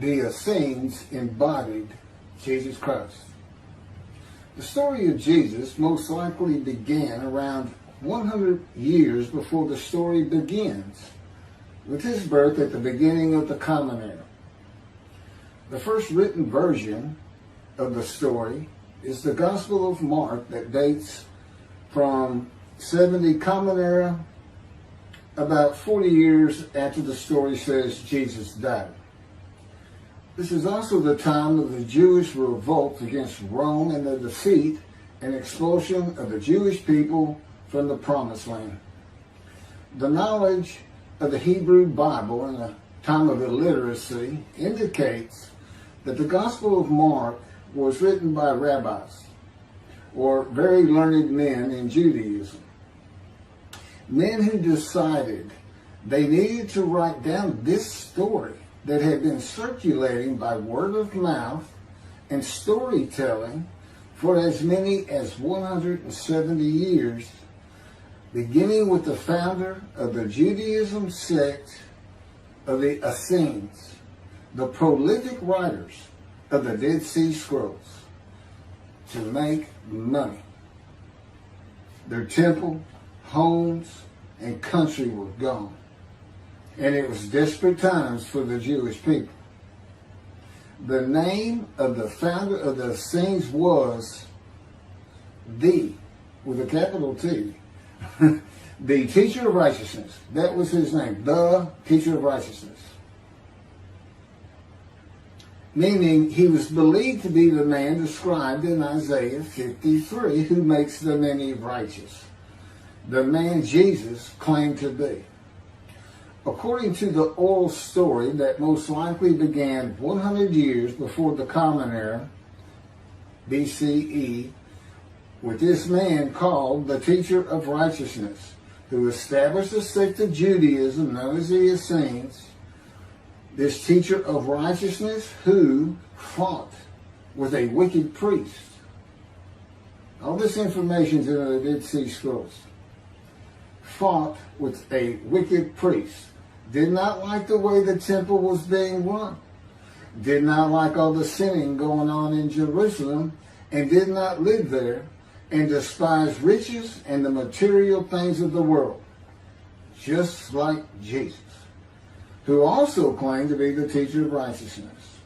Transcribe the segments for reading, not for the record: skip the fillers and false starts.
the Essenes embodied Jesus Christ. The story of Jesus most likely began around 100 years before the story begins, with his birth at the beginning of the Common Era. The first written version of the story is the Gospel of Mark that dates from 70 Common Era, about 40 years after the story says Jesus died. This is also the time of the Jewish revolt against Rome and the defeat and expulsion of the Jewish people from the Promised Land. The knowledge of the Hebrew Bible in a time of illiteracy indicates that the Gospel of Mark was written by Rabbis, or very learned men in Judaism. Men who decided they needed to write down this story that had been circulating by word of mouth and storytelling for as many as 170 years, beginning with the founder of the Judaism sect of the Essenes, the prolific writers of the Dead Sea Scrolls, to make money. Their temple, homes, and country were gone. And it was desperate times for the Jewish people. The name of the founder of the Essenes was with a capital T, the teacher of righteousness. That was his name, the teacher of righteousness. Meaning he was believed to be the man described in Isaiah 53 who makes the many righteous. The man Jesus claimed to be. According to the oral story that most likely began 100 years before the Common Era, BCE, with this man called the teacher of righteousness, who established a sect of Judaism known as the Essenes, this teacher of righteousness who fought with a wicked priest. All this information is in the Dead Sea Scrolls. Fought with a wicked priest. Did not like the way the temple was being run. Did not like all the sinning going on in Jerusalem, and did not live there, and despised riches and the material things of the world, just like Jesus, who also claimed to be the teacher of righteousness.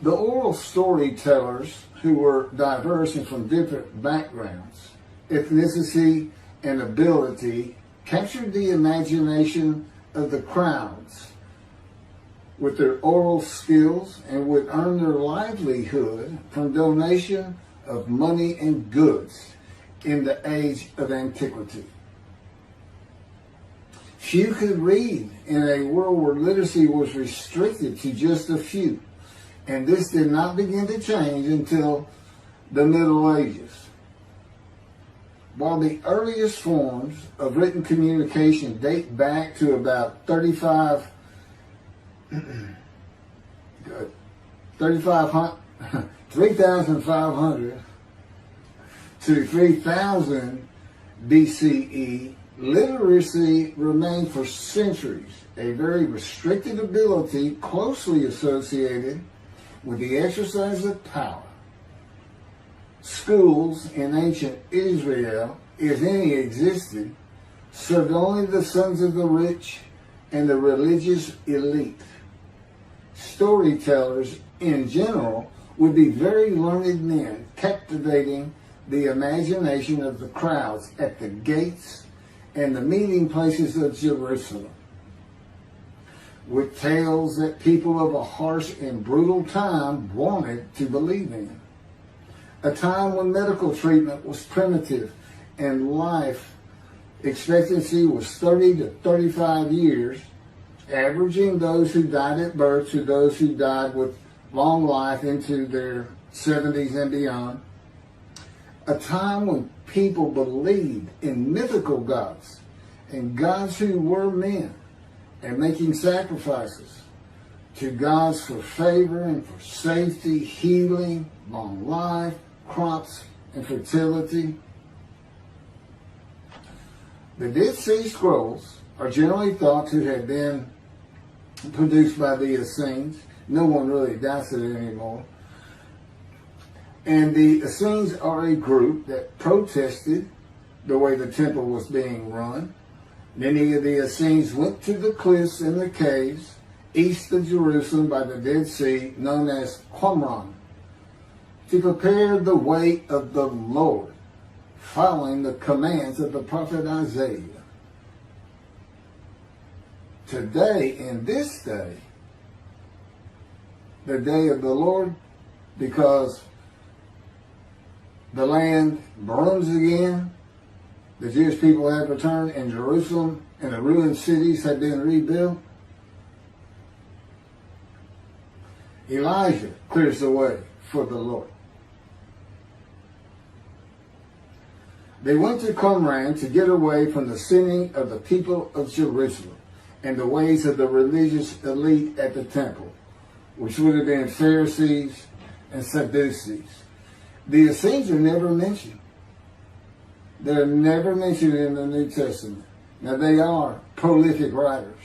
The oral storytellers, who were diverse and from different backgrounds, ethnicity, and ability, captured the imagination of the crowds with their oral skills and would earn their livelihood from donation of money and goods in the age of antiquity. Few could read in a world where literacy was restricted to just a few, and this did not begin to change until the Middle Ages. While the earliest forms of written communication date back to about 3,500 to 3,000 BCE, literacy remained for centuries a very restricted ability closely associated with the exercise of power. Schools in ancient Israel, if any existed, served only the sons of the rich and the religious elite. Storytellers, in general, would be very learned men, captivating the imagination of the crowds at the gates and the meeting places of Jerusalem, with tales that people of a harsh and brutal time wanted to believe in. A time when medical treatment was primitive and life expectancy was 30 to 35 years, averaging those who died at birth to those who died with long life into their 70s and beyond. A time when people believed in mythical gods and gods who were men and making sacrifices to gods for favor and for safety, healing, long life, crops, and fertility. The Dead Sea Scrolls are generally thought to have been produced by the Essenes, No one really doubts it anymore. And the Essenes are a group that protested the way the temple was being run. Many of the Essenes went to the cliffs and the caves east of Jerusalem by the Dead Sea, known as Qumran, to prepare the way of the Lord, following the commands of the prophet Isaiah. Today, in this day, the day of the Lord, because the land burns again, the Jewish people have returned, and Jerusalem and the ruined cities have been rebuilt, Elijah clears the way for the Lord. They went to Qumran to get away from the sinning of the people of Jerusalem and the ways of the religious elite at the temple, which would have been Pharisees and Sadducees. The Essenes are never mentioned. They're never mentioned in the New Testament. Now, they are prolific writers.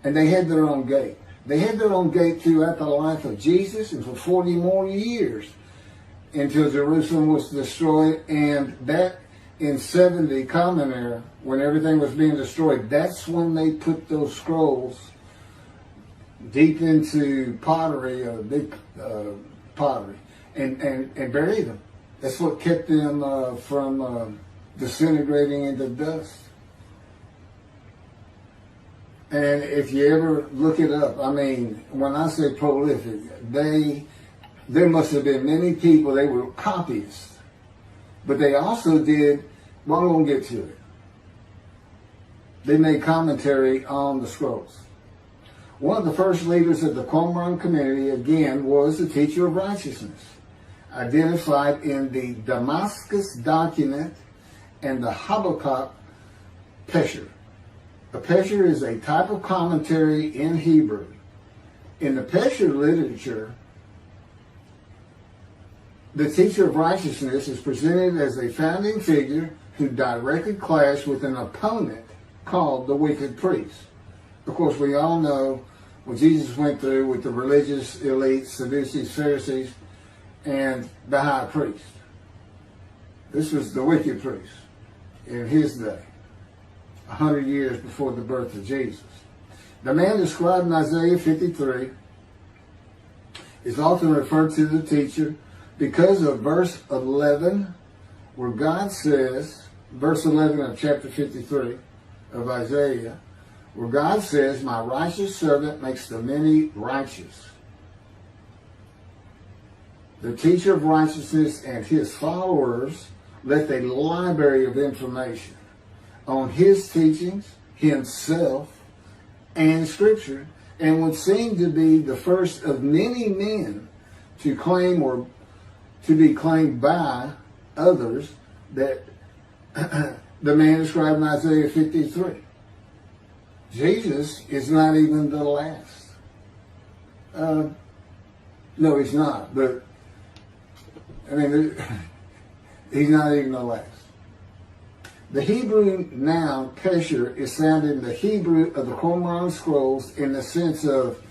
And they had their own gate. They had their own gate throughout the life of Jesus and for 40 more years until Jerusalem was destroyed. And that in 70 Common Era, when everything was being destroyed, that's when they put those scrolls deep into pottery, big pottery, and buried them. That's what kept them from disintegrating into dust. And if you ever look it up, I mean, when I say prolific, there must have been many people, they were copyists. But they also did, well, I'm going to get to it. They made commentary on the scrolls. One of the first leaders of the Qumran community, again, was the teacher of righteousness, identified in the Damascus document and the Habakkuk Pesher. A Pesher is a type of commentary in Hebrew. In the Pesher literature, the teacher of righteousness is presented as a founding figure who directly clashed with an opponent called the wicked priest. Of course, we all know what Jesus went through with the religious elite, Sadducees, Pharisees, and the high priest. This was the wicked priest in his day, 100 years before the birth of Jesus. The man described in Isaiah 53 is often referred to the teacher because of verse 11, where God says, verse 11 of chapter 53 of Isaiah, where God says, "My righteous servant makes the many righteous." The teacher of righteousness and his followers left a library of information on his teachings, himself, and Scripture, and would seem to be the first of many men to claim or to be claimed by others that the man described in Isaiah 53. Jesus is not even the last. No, he's not. But, I mean, he's not even the last. The Hebrew noun pesher is found in the Hebrew of the Qumran scrolls in the sense of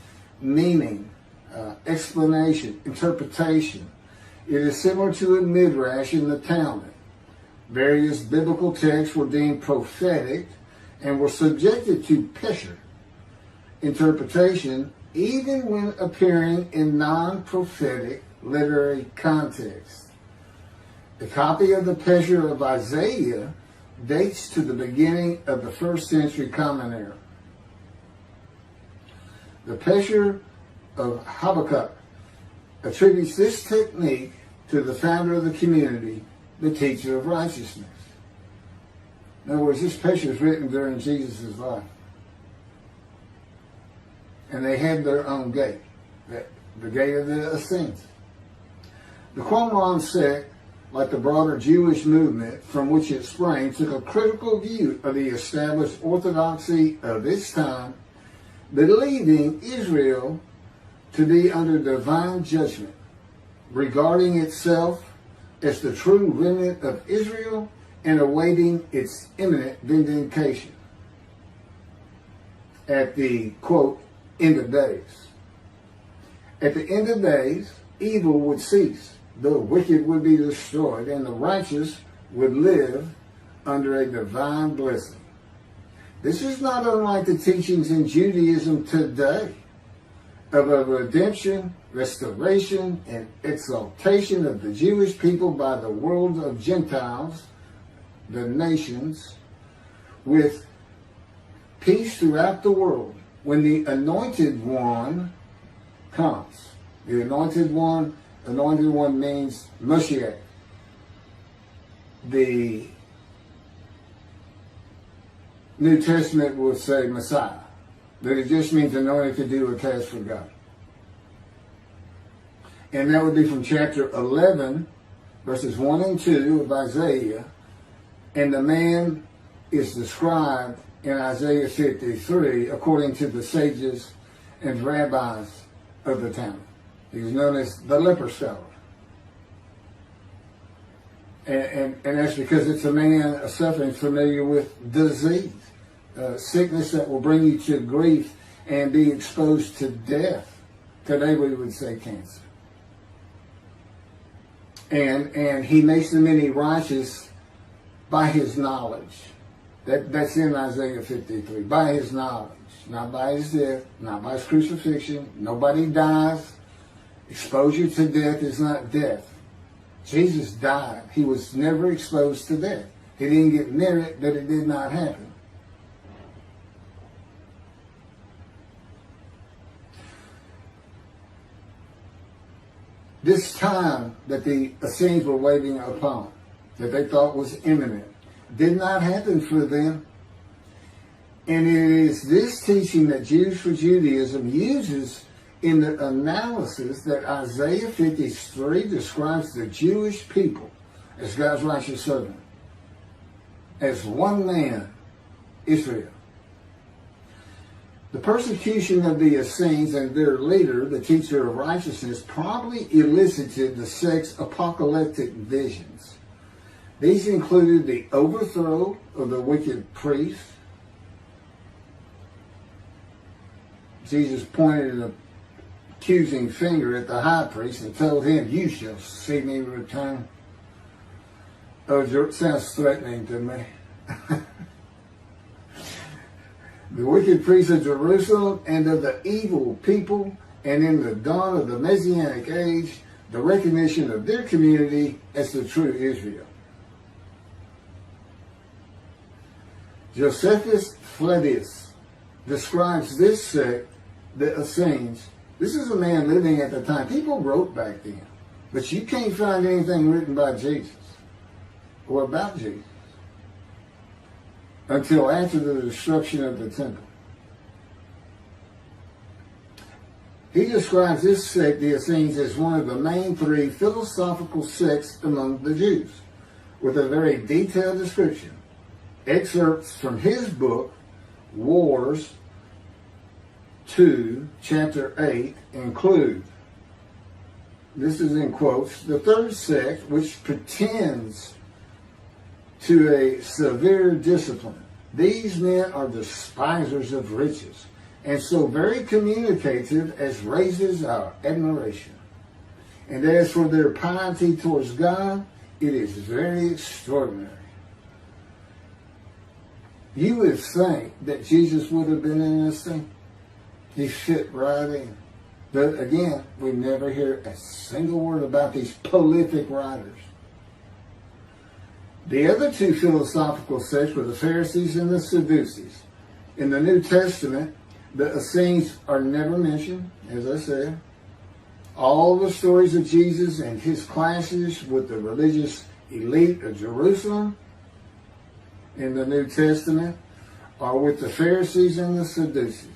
meaning, explanation, interpretation. It is similar to a midrash in the Talmud. Various biblical texts were deemed prophetic and were subjected to pesher interpretation even when appearing in non-prophetic literary context. The copy of the pesher of Isaiah dates to the beginning of the 1st century Common Era. The pesher of Habakkuk attributes this technique to the founder of the community, the teacher of righteousness. In other words, this pesher is written during Jesus' life. And they had their own gate, the gate of the Essenes. The Qumran sect, like the broader Jewish movement from which it sprang, took a critical view of the established orthodoxy of its time, believing Israel to be under divine judgment, regarding itself as the true remnant of Israel and awaiting its imminent vindication. At the, quote, end of days. At the end of days, evil would cease, the wicked would be destroyed, and the righteous would live under a divine blessing. This is not unlike the teachings in Judaism today of a redemption, restoration, and exaltation of the Jewish people by the world of Gentiles, the nations, with peace throughout the world. When the Anointed One comes, the Anointed One means Moshiach. The New Testament will say Messiah, but it just means anointed to do a task for God. And that would be from chapter 11, verses 1 and 2 of Isaiah. And the man is described in Isaiah 53 according to the sages and rabbis of the time. He was known as the leper scholar. And that's because it's a man suffering familiar with disease, sickness that will bring you to grief and be exposed to death. Today we would say cancer. And he makes the many righteous by his knowledge. That's in Isaiah 53. By his knowledge. Not by his death, not by his crucifixion. Nobody dies. Exposure to death is not death. Jesus died. He was never exposed to death. He didn't get near it, but it did not happen. This time that the Essenes were waiting upon, that they thought was imminent, did not happen for them. And it is this teaching that Jews for Judaism uses in the analysis that Isaiah 53 describes the Jewish people as God's righteous servant, as one man, Israel. The persecution of the Essenes and their leader, the teacher of righteousness, probably elicited the sect's apocalyptic visions. These included the overthrow of the wicked priest. Jesus pointed an accusing finger at the high priest and told him, "You shall see me return." Oh, it sounds threatening to me. The wicked priests of Jerusalem and of the evil people, and in the dawn of the Messianic age, the recognition of their community as the true Israel. Josephus Flavius describes this sect, the Essenes. This is a man living at the time. People wrote back then, but you can't find anything written by Jesus or about Jesus until after the destruction of the temple. He describes this sect, the Essenes, as one of the main three philosophical sects among the Jews, with a very detailed description. Excerpts from his book, Wars 2, chapter 8, include, this is in quotes, the third sect, which pretends to a severe discipline. These men are despisers of riches, and so very communicative as raises our admiration. And as for their piety towards God, it is very extraordinary. You would think that Jesus would have been in this thing. He fit right in. But again, we never hear a single word about these prolific writers. The other two philosophical sects were the Pharisees and the Sadducees. In the New Testament, the Essenes are never mentioned, as I said. All the stories of Jesus and his clashes with the religious elite of Jerusalem in the New Testament are with the Pharisees and the Sadducees.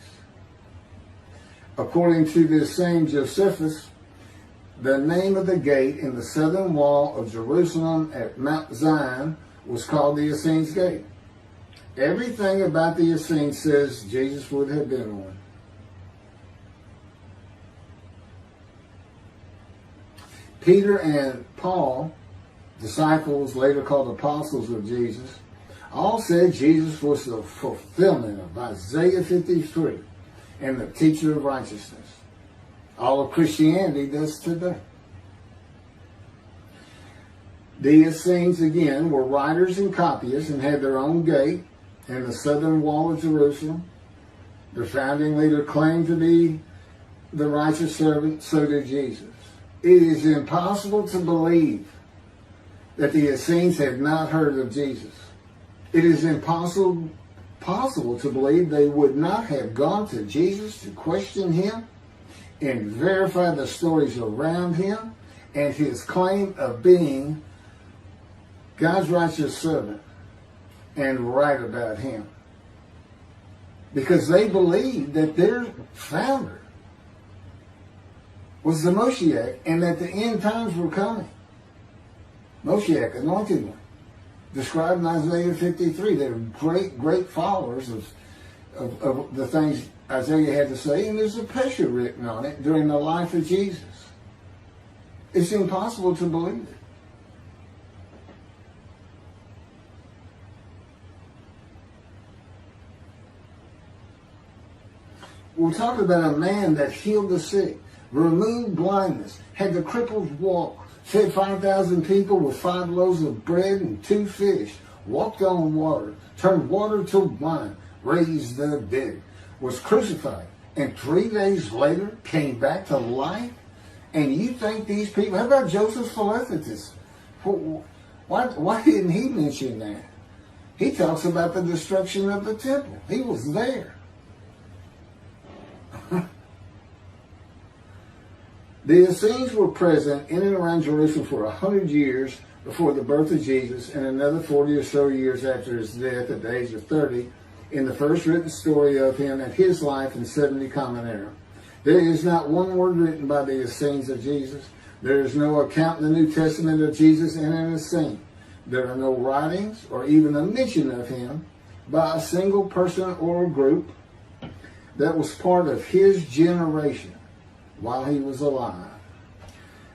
According to this same Josephus, the name of the gate in the southern wall of Jerusalem at Mount Zion was called the Essenes Gate. Everything about the Essenes says Jesus would have been one. Peter and Paul, disciples later called apostles of Jesus, all said Jesus was the fulfillment of Isaiah 53. and the teacher of righteousness. All of Christianity does today. The Essenes, again, were writers and copyists and had their own gate in the southern wall of Jerusalem. Their founding leader claimed to be the righteous servant, so did Jesus. It is impossible to believe that the Essenes had not heard of Jesus. It is impossible to believe they would not have gone to Jesus to question him and verify the stories around him and his claim of being God's righteous servant and right about him. Because they believed that their founder was the Moshiach and that the end times were coming. Moshiach, anointed one, described in Isaiah 53. They were great followers of the things Isaiah had to say, and there's a picture written on it during the life of Jesus. It's impossible to believe it. We're talking about a man that healed the sick, removed blindness, had the cripples walk, fed 5,000 people with 5 loaves of bread and 2 fish, walked on water, turned water to wine, raised the dead, was crucified, and 3 days later came back to life? And you think these people, how about Joseph Philadelphus? Why didn't he mention that? He talks about the destruction of the temple. He was there. The Essenes were present in and around Jerusalem for 100 years before the birth of Jesus and another 40 or so years after his death at the age of 30 in the first written story of him and his life in 70 Common Era. There is not one word written by the Essenes of Jesus. There is no account in the New Testament of Jesus and an Essene. There are no writings or even a mention of him by a single person or group that was part of his generation while he was alive.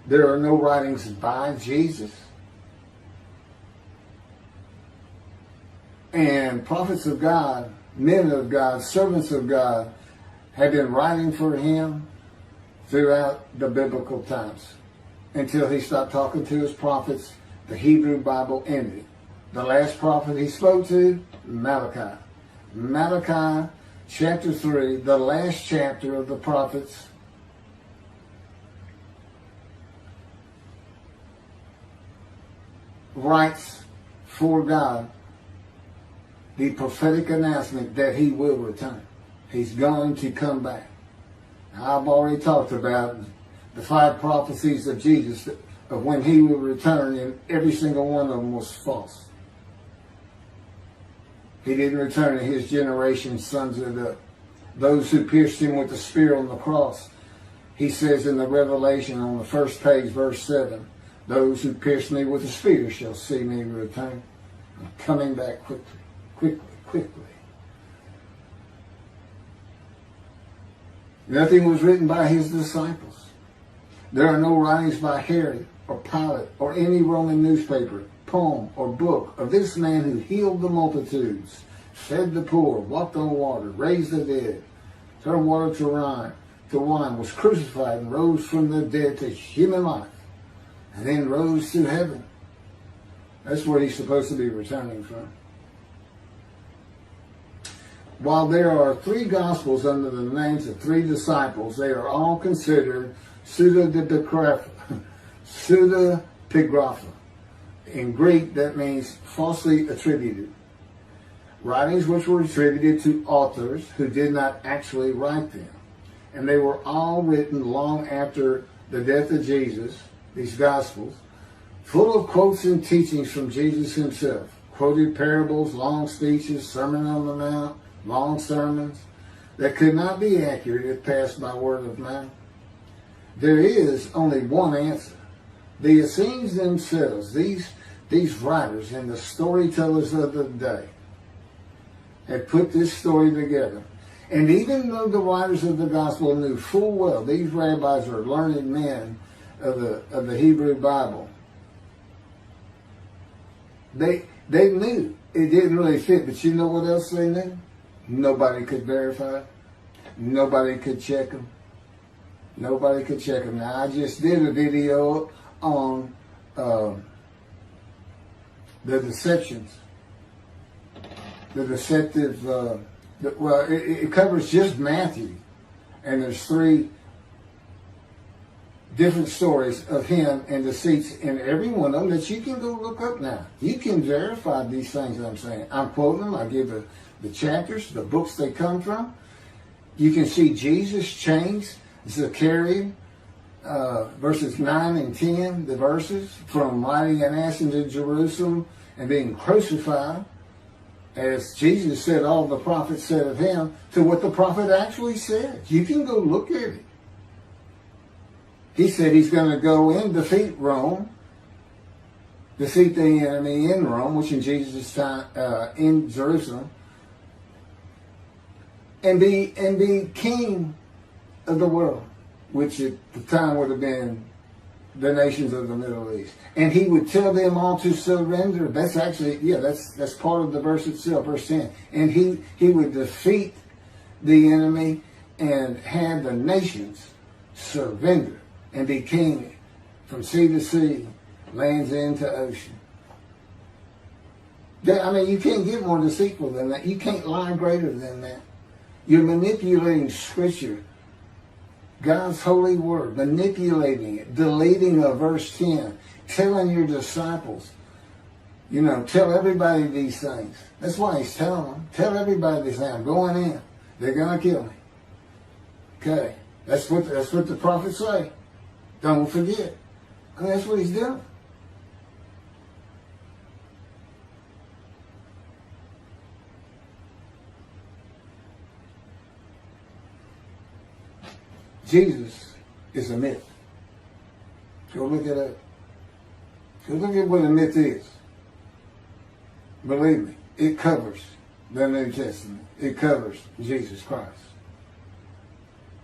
There are no writings by Jesus. And prophets of God, men of God, servants of God have been writing for him throughout the biblical times until he stopped talking to his prophets. The Hebrew Bible ended. The last prophet he spoke to, Malachi. Malachi chapter 3, the last chapter of the prophets, writes for God the prophetic announcement that he will return. He's going to come back. Now, I've already talked about the 5 prophecies of Jesus of when he will return, and every single one of them was false. He didn't return, and his generation sons it up. Those who pierced him with the spear on the cross, he says in the Revelation on the first page, verse 7, those who pierced me with the spear shall see me return. I'm coming back quickly. Nothing was written by his disciples. There are no writings by Herod or Pilate or any Roman newspaper, poem, or book of this man who healed the multitudes, fed the poor, walked on water, raised the dead, turned water to wine, was crucified and rose from the dead to human life, and then rose to heaven. That's where he's supposed to be returning from. While there are 3 Gospels under the names of 3 disciples, they are all considered pseudepigrapha. In Greek, that means falsely attributed. Writings which were attributed to authors who did not actually write them. And they were all written long after the death of Jesus, these Gospels, full of quotes and teachings from Jesus himself. Quoted parables, long speeches, Sermon on the Mount, long sermons that could not be accurate if passed by word of mouth. There is only one answer. The Essenes themselves, these writers and the storytellers of the day, had put this story together. And even though the writers of the gospel knew full well these rabbis are learned men of the Hebrew Bible, they knew it didn't really fit. But you know what else they knew? Nobody could verify it. Nobody could check them. Nobody could check them. Now, I just did a video on the deceptions. The deceptive, it covers just Matthew. And there's 3 different stories of him and deceits in every one of them that you can go look up now. You can verify these things that I'm saying. I'm quoting them. I give the chapters, the books they come from. You can see Jesus changed Zechariah, verses 9 and 10, the verses, from riding an ass into Jerusalem and being crucified, as Jesus said all the prophets said of him, to what the prophet actually said. You can go look at it. He said he's going to go and defeat Rome, defeat the enemy in Rome, which in Jesus' time, in Jerusalem, and be king of the world, which at the time would have been the nations of the Middle East. And he would tell them all to surrender. That's actually, that's part of the verse itself, verse 10. And he would defeat the enemy and have the nations surrender and be king from sea to sea, lands into ocean. I mean, you can't get more deceitful than that. You can't lie greater than that. You're manipulating Scripture, God's holy word, manipulating it, deleting a verse 10, telling your disciples, tell everybody these things. That's why he's telling them. Tell everybody these things. I'm going in. They're going to kill me. Okay. That's what the prophets say. Don't forget. And that's what he's doing. Jesus is a myth. Go look it up. Go look at what a myth is. Believe me, it covers the New Testament. It covers Jesus Christ.